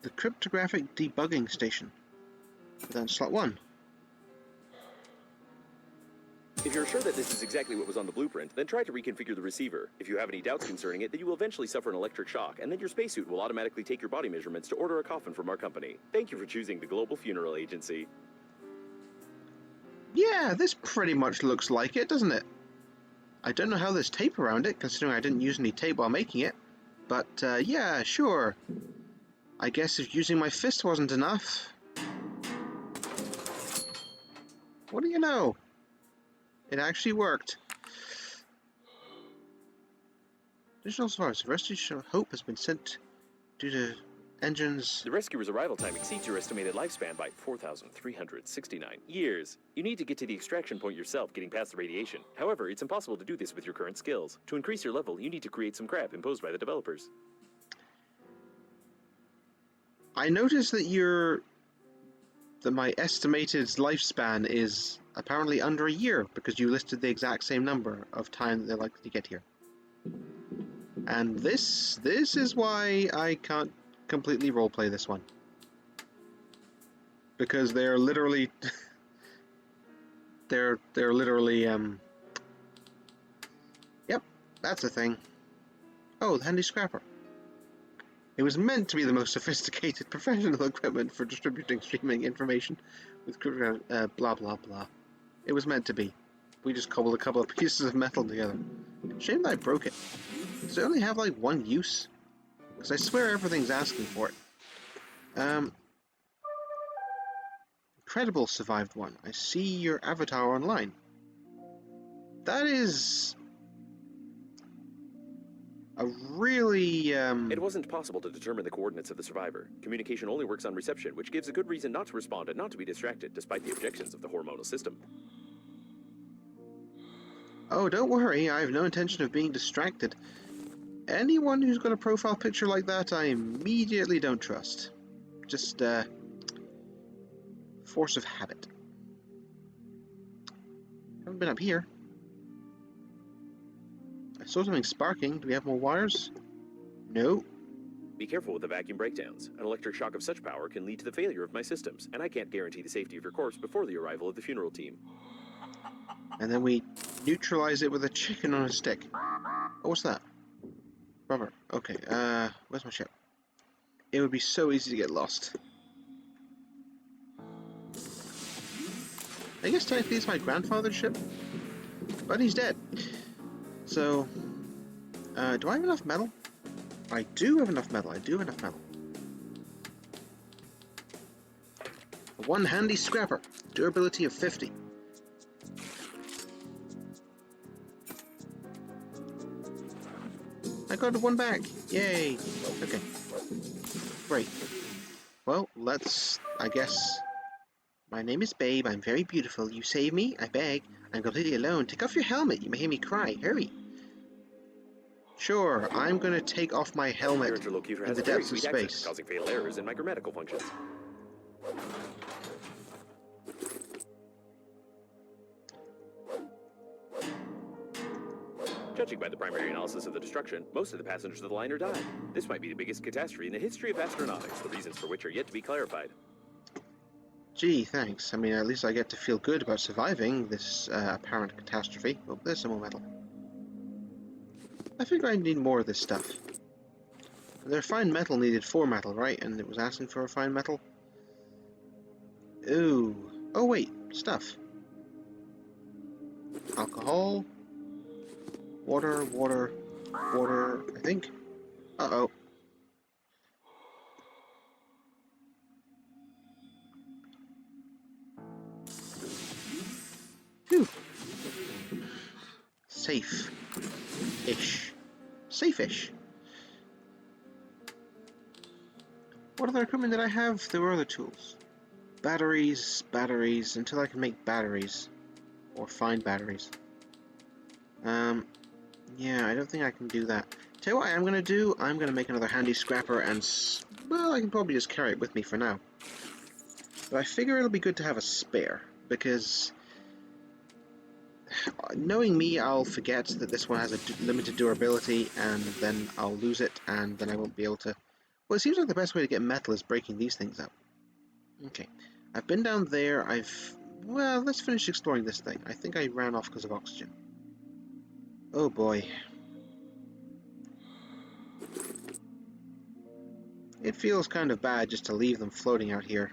The cryptographic debugging station. Put that in slot 1. If you're sure that this is exactly what was on the blueprint, then try to reconfigure the receiver. If you have any doubts concerning it, then you will eventually suffer an electric shock, and then your spacesuit will automatically take your body measurements to order a coffin from our company. Thank you for choosing the Global Funeral Agency. Yeah, this pretty much looks like it, doesn't it? I don't know how there's tape around it, considering I didn't use any tape while making it. But, yeah, sure. I guess if using my fist wasn't enough... What do you know? It actually worked. Additional survivors. The Rescue Hope has been sent due to engines... The rescuer's arrival time exceeds your estimated lifespan by 4,369 years. You need to get to the extraction point yourself, getting past the radiation. However, it's impossible to do this with your current skills. To increase your level, you need to create some crap imposed by the developers. I noticed that my estimated lifespan is apparently under a year, because you listed the exact same number of time that they're likely to get here. And this is why I can't completely roleplay this one. Because they're literally... they're literally, Yep, that's a thing. Oh, the handy scrapper. It was meant to be the most sophisticated professional equipment for distributing streaming information with blah blah blah. It was meant to be. We just cobbled a couple of pieces of metal together. Shame that I broke it. Does it only have like one use? Because I swear everything's asking for it. Incredible survived one. I see your avatar online. That is... a really, It wasn't possible to determine the coordinates of the survivor. Communication only works on reception, which gives a good reason not to respond and not to be distracted, despite the objections of the hormonal system. Oh, don't worry, I have no intention of being distracted. Anyone who's got a profile picture like that, I immediately don't trust. Just, force of habit. Haven't been up here. I saw something sparking. Do we have more wires? No. Be careful with the vacuum breakdowns. An electric shock of such power can lead to the failure of my systems, and I can't guarantee the safety of your corpse before the arrival of the funeral team. And then we neutralize it with a chicken on a stick. Oh, what's that? Rubber. Okay, where's my ship? It would be so easy to get lost. I guess technically it's my grandfather's ship, but he's dead. So, do I have enough metal? I do have enough metal. One handy scrapper. Durability of 50. I got one back. Yay. Okay. Great. Well, I guess... My name is Babe. I'm very beautiful. You save me? I beg. I'm completely alone. Take off your helmet. You may hear me cry. Hurry. Sure, I'm going to take off my helmet in the depths of space. Causing fatal errors in my grammatical functions. Judging by the primary analysis of the destruction, most of the passengers of the liner died. This might be the biggest catastrophe in the history of astronautics, the reasons for which are yet to be clarified. Gee, thanks. I mean, at least I get to feel good about surviving this apparent catastrophe. Oh, there's some more metal. I figure I need more of this stuff. The refined metal needed 4 metal, right? And it was asking for refined metal? Ooh. Oh, wait. Stuff. Alcohol. Water, I think. Uh-oh. Phew. Safe-ish. Safe-ish. What other equipment did I have? There were other tools. Batteries, until I can make batteries. Or find batteries. Yeah, I don't think I can do that. Tell you what I'm going to do, I'm going to make another handy scrapper and, well, I can probably just carry it with me for now. But I figure it'll be good to have a spare, because knowing me, I'll forget that this one has a limited durability, and then I'll lose it, and then I won't be able to... Well, it seems like the best way to get metal is breaking these things up. Okay, I've been down there, I've Well, let's finish exploring this thing. I think I ran off because of oxygen. Oh boy. It feels kind of bad just to leave them floating out here.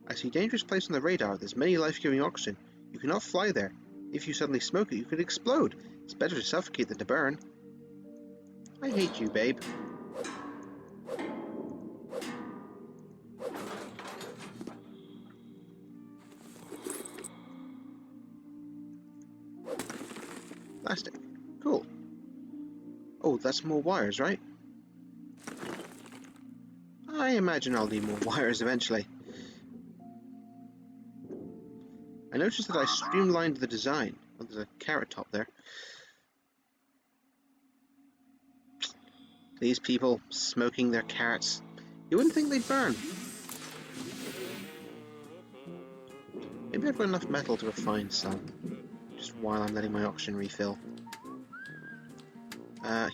I see dangerous place on the radar. There's many life-giving oxygen. You cannot fly there. If you suddenly smoke it, you could explode. It's better to suffocate than to burn. I hate you, babe. Plastic. Cool. Oh, that's more wires, right? I imagine I'll need more wires eventually. I noticed that I streamlined the design. Oh, there's a carrot top there. These people smoking their carrots. You wouldn't think they'd burn. Maybe I've got enough metal to refine some. Just while I'm letting my oxygen refill.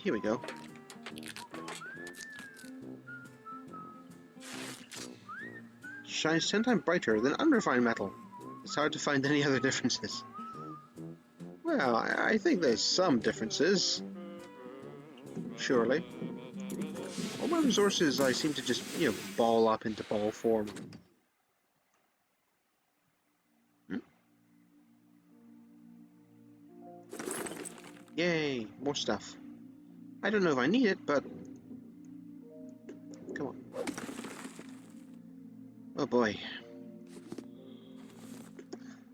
Here we go. Shines 10 times brighter than unrefined metal. It's hard to find any other differences. Well, I think there's some differences. Surely. All my resources I seem to just, ball up into ball form. Yay, more stuff. I don't know if I need it, but... Come on. Oh boy.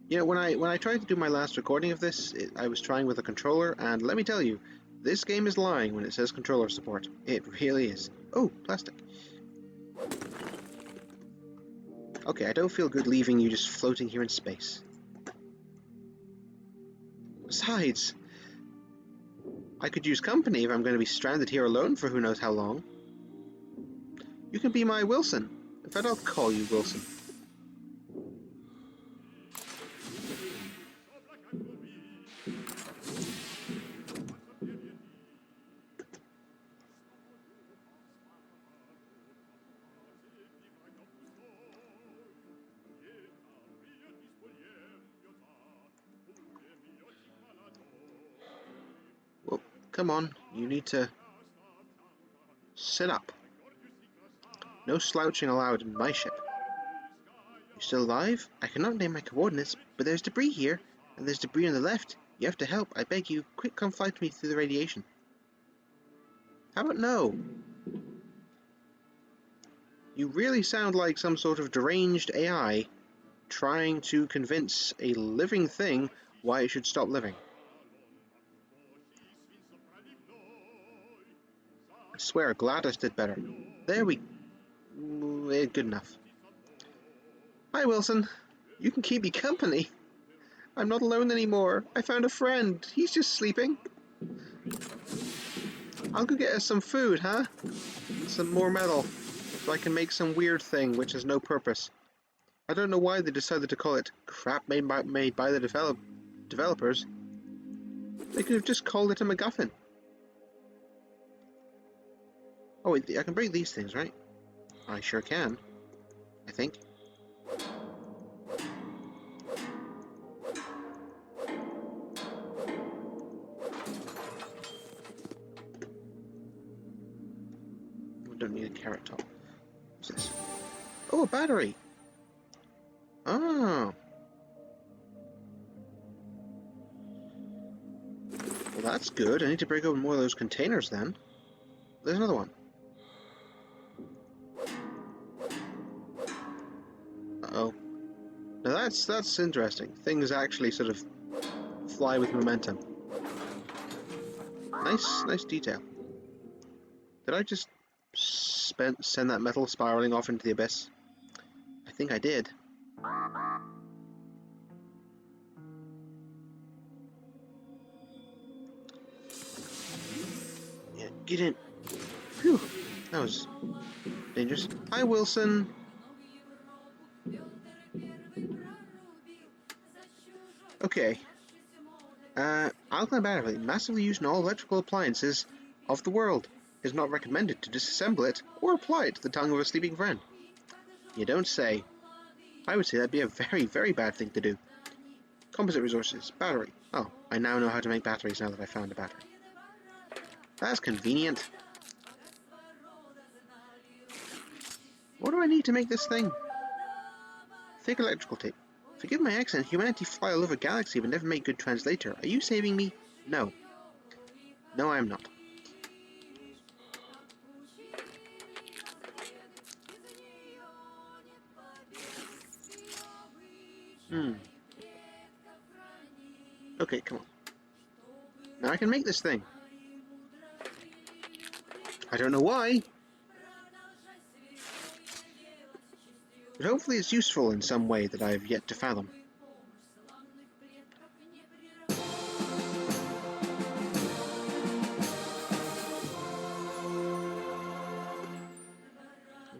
When I tried to do my last recording of this, I was trying with a controller, and let me tell you, this game is lying when it says controller support. It really is. Oh, plastic. Okay, I don't feel good leaving you just floating here in space. Besides, I could use company if I'm going to be stranded here alone for who knows how long. You can be my Wilson. In fact, I'll call you Wilson. Well, come on, you need to sit up. No slouching allowed in my ship. You still alive? I cannot name my coordinates, but there's debris here, and there's debris on the left. You have to help, I beg you. Quick, come fly to me through the radiation. How about no? You really sound like some sort of deranged AI trying to convince a living thing why it should stop living. I swear, Gladys did better. There we... good enough. Hi, Wilson. You can keep me company. I'm not alone anymore. I found a friend. He's just sleeping. I'll go get us some food, huh? Some more metal, so I can make some weird thing which has no purpose. I don't know why they decided to call it crap made by the developers. They could have just called it a MacGuffin. Oh wait, I can break these things, right? I sure can. I think. We don't need a carrot top. What's this? Oh, a battery! Oh. Well, that's good. I need to break open more of those containers then. There's another one. Uh-oh. Now that's interesting. Things actually sort of fly with momentum. Nice detail. Did I just send that metal spiraling off into the abyss? I think I did. Yeah, get in. Phew, that was dangerous. Hi, Wilson. Okay. Alkaline battery, massively used in all electrical appliances of the world. It is not recommended to disassemble it or apply it to the tongue of a sleeping friend. You don't say. I would say that'd be a very, very bad thing to do. Composite resources. Battery. Oh, I now know how to make batteries now that I found a battery. That's convenient. What do I need to make this thing? Thick electrical tape. Forgive my accent. Humanity fly all over galaxy but never make good translator. Are you saving me? No. No, I'm not. Okay, come on. Now I can make this thing. I don't know why, but hopefully it's useful in some way that I have yet to fathom.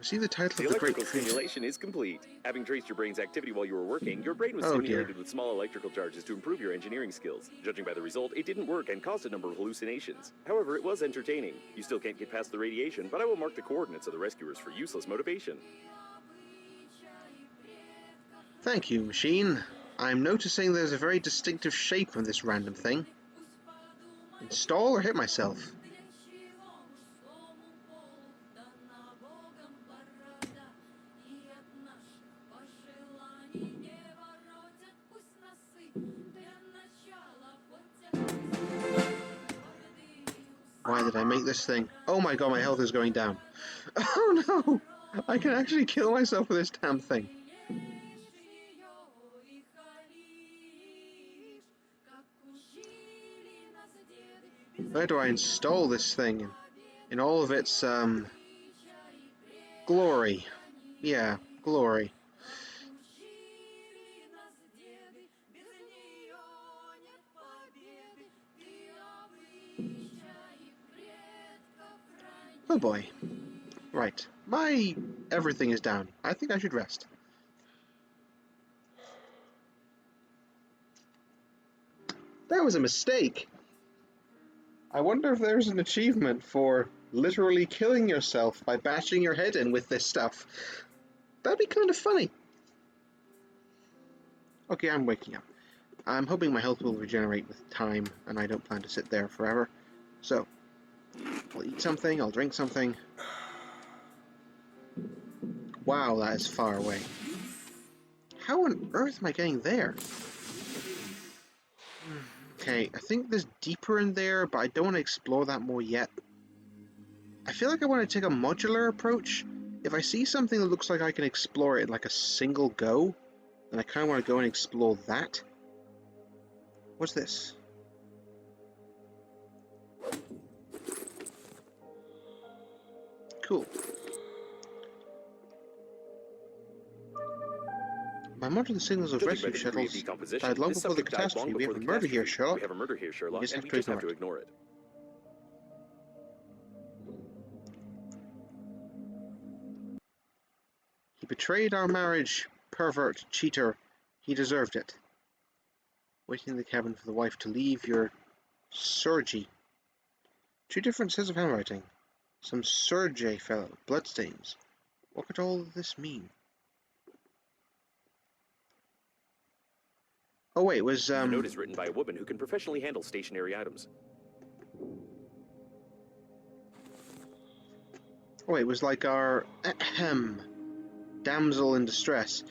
See the title The of the great electrical creation. stimulation is complete. Having traced your brain's activity while you were working, your brain was Oh, stimulated dear. with small electrical charges to improve your engineering skills. Judging by the result, it didn't work and caused a number of hallucinations. However, it was entertaining. You still can't get past the radiation, but I will mark the coordinates of the rescuers for useless motivation. Thank you, machine. I'm noticing there's a very distinctive shape on this random thing. Install or hit myself? Why did I make this thing? Oh my god, my health is going down. Oh no! I can actually kill myself with this damn thing. Where do I install this thing in all of its glory? Yeah, glory. Oh boy. Right. My everything is down. I think I should rest. That was a mistake. I wonder if there's an achievement for literally killing yourself by bashing your head in with this stuff. That'd be kind of funny. Okay, I'm waking up. I'm hoping my health will regenerate with time, and I don't plan to sit there forever. So, I'll eat something, I'll drink something. Wow, that is far away. How on earth am I getting there? Okay, I think there's deeper in there, but I don't want to explore that more yet. I feel like I want to take a modular approach. If I see something that looks like I can explore it in like a single go, then I kind of want to go and explore that. What's this? Cool. By monitoring the signals of Judging by rescue the degree of shuttles decomposition, died long this before the subject died long catastrophe. We before have a the murder here, catastrophe. Sherlock. We have a murder here, Sherlock, You just and have you to just have to ignore it. ignore it. He betrayed our marriage. Pervert, cheater. He deserved it. Waiting in the cabin for the wife to leave. Your Sergi. Two different sets of handwriting. Some Sergei fellow. Bloodstains. What could all this mean? Oh wait, it was The note is written by a woman who can professionally handle stationary items. oh wait, it was like our damsel in distress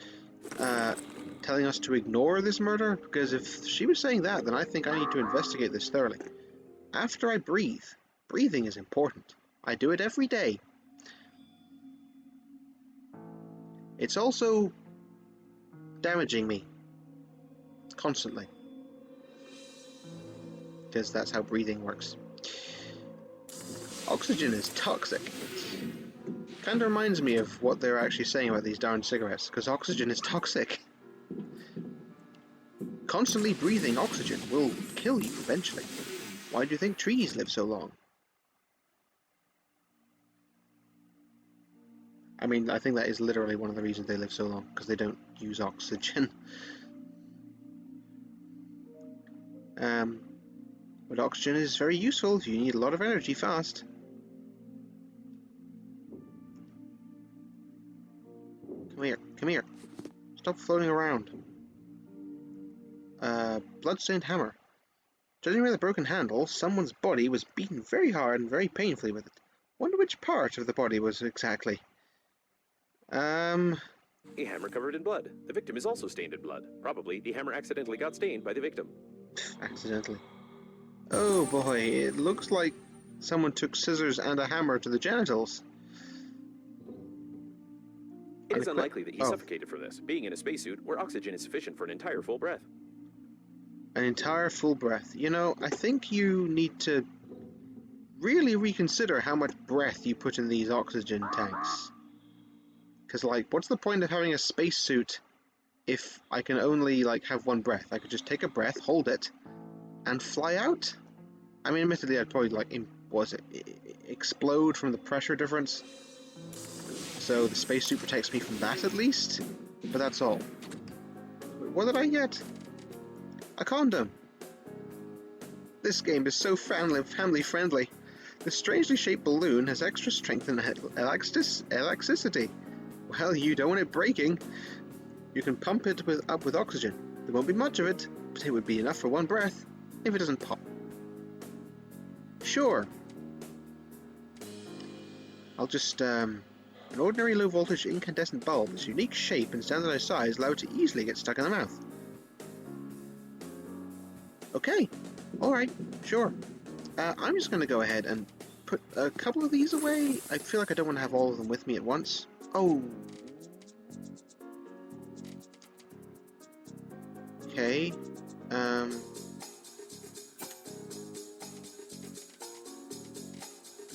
telling us to ignore this murder? Because if she was saying that, then I think I need to investigate this thoroughly. After I breathe. Breathing is important. I do it every day. It's also damaging me. Constantly. Because that's how breathing works. Oxygen is toxic. Kind of reminds me of what they're actually saying about these darn cigarettes, because oxygen is toxic. Constantly breathing oxygen will kill you eventually. Why do you think trees live so long? I mean, I think that is literally one of the reasons they live so long, because they don't use oxygen. But oxygen is very useful if you need a lot of energy fast. Come here, come here. Stop floating around. Bloodstained hammer. Judging by the broken handle, someone's body was beaten very hard and very painfully with it. Wonder which part of the body was exactly. A hammer covered in blood. The victim is also stained in blood. Probably the hammer accidentally got stained by the victim. Accidentally. Oh boy, it looks like someone took scissors and a hammer to the genitals. It is unlikely that he suffocated from this, being in a spacesuit where oxygen is sufficient for an entire full breath. An entire full breath. You know, I think you need to really reconsider how much breath you put in these oxygen tanks. Because, like, what's the point of having a spacesuit if I can only, like, have one breath? I could just take a breath, hold it, and fly out? I mean, admittedly, I'd probably, like, explode from the pressure difference. So the spacesuit protects me from that, at least. But that's all. What did I get? A condom. This game is so family friendly. The strangely shaped balloon has extra strength and elasticity. Well, you don't want it breaking. You can pump it up with oxygen. There won't be much of it, but it would be enough for one breath if it doesn't pop. Sure. I'll just, an ordinary low-voltage incandescent bulb. Its unique shape and standardized size allow it to easily get stuck in the mouth. Okay. Alright. Sure. I'm just going to go ahead and put a couple of these away. I feel like I don't want to have all of them with me at once. Oh. Okay. I'm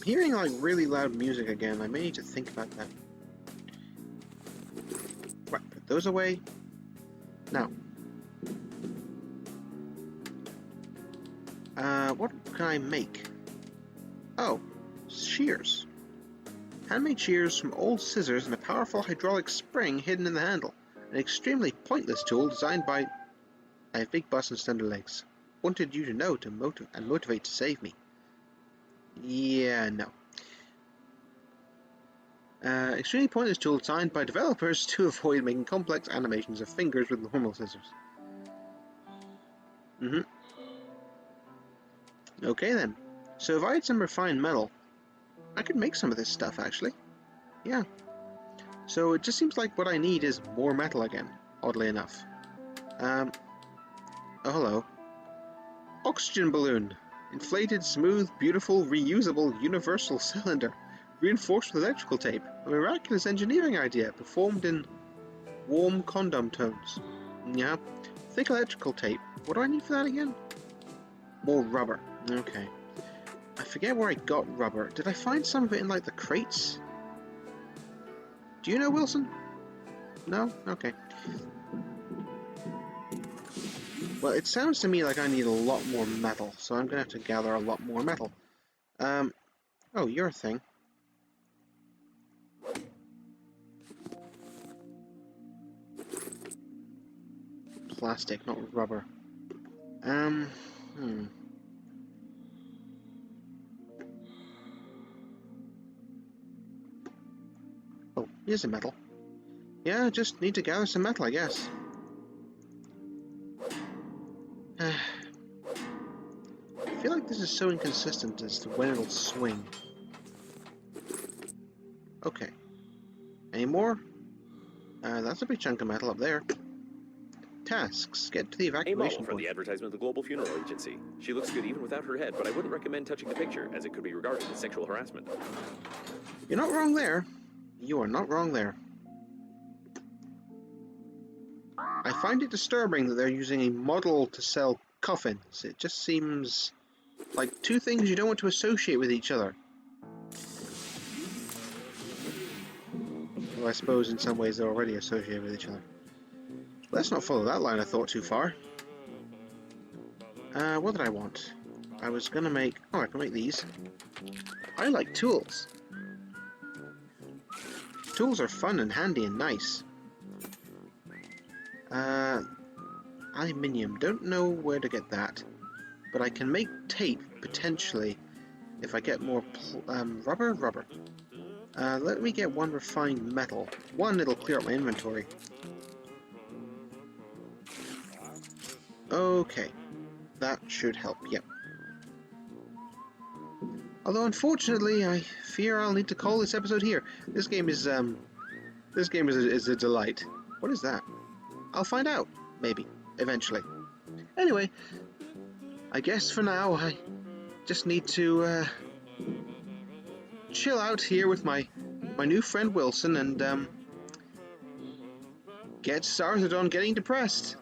hearing like really loud music again. I may need to think about that. Right, put those away. Now. What can I make? Oh, shears. Handmade shears from old scissors and a powerful hydraulic spring hidden in the handle. An extremely pointless tool designed by... I have big butts and slender legs. Wanted you to know to motivate to save me. Yeah, no. Extremely pointless tool designed by developers to avoid making complex animations of fingers with normal scissors. Okay then. So if I had some refined metal, I could make some of this stuff actually. Yeah. So it just seems like what I need is more metal again, oddly enough. Oh hello. Oxygen balloon. Inflated, smooth, beautiful, reusable, universal cylinder. Reinforced with electrical tape. A miraculous engineering idea performed in warm condom tones. Yeah. Thick electrical tape. What do I need for that again? More rubber. Okay. I forget where I got rubber. Did I find some of it in, like, the crates? Do you know, Wilson? No? Okay. Well, it sounds to me like I need a lot more metal, so I'm gonna have to gather a lot more metal. Oh, your thing. Plastic, not rubber. Oh, here's some metal. Yeah, just need to gather some metal, I guess. I feel like this is so inconsistent as to when it'll swing. Okay. Any more? That's a big chunk of metal up there. Tasks. Get to the A evacuation model from point. the advertisement of the Global Funeral Agency. She looks good even without her head, but I wouldn't recommend touching the picture, as it could be regarded as sexual harassment. You're not wrong there. You are not wrong there. I find it disturbing that they're using a model to sell coffins. It just seems like two things you don't want to associate with each other. Well, I suppose in some ways they're already associated with each other. Let's not follow that line of thought too far. What did I want? I was gonna make... Oh, I can make these. I like tools. Tools are fun and handy and nice. Aluminium. Don't know where to get that. But I can make tape, potentially, if I get more rubber. Let me get one refined metal. One, it'll clear up my inventory. Okay. That should help, yep. Although, unfortunately, I fear I'll need to call this episode here. This game is a delight. What is that? I'll find out, maybe, eventually. Anyway, I guess for now I just need to chill out here with my new friend Wilson and get started on getting depressed.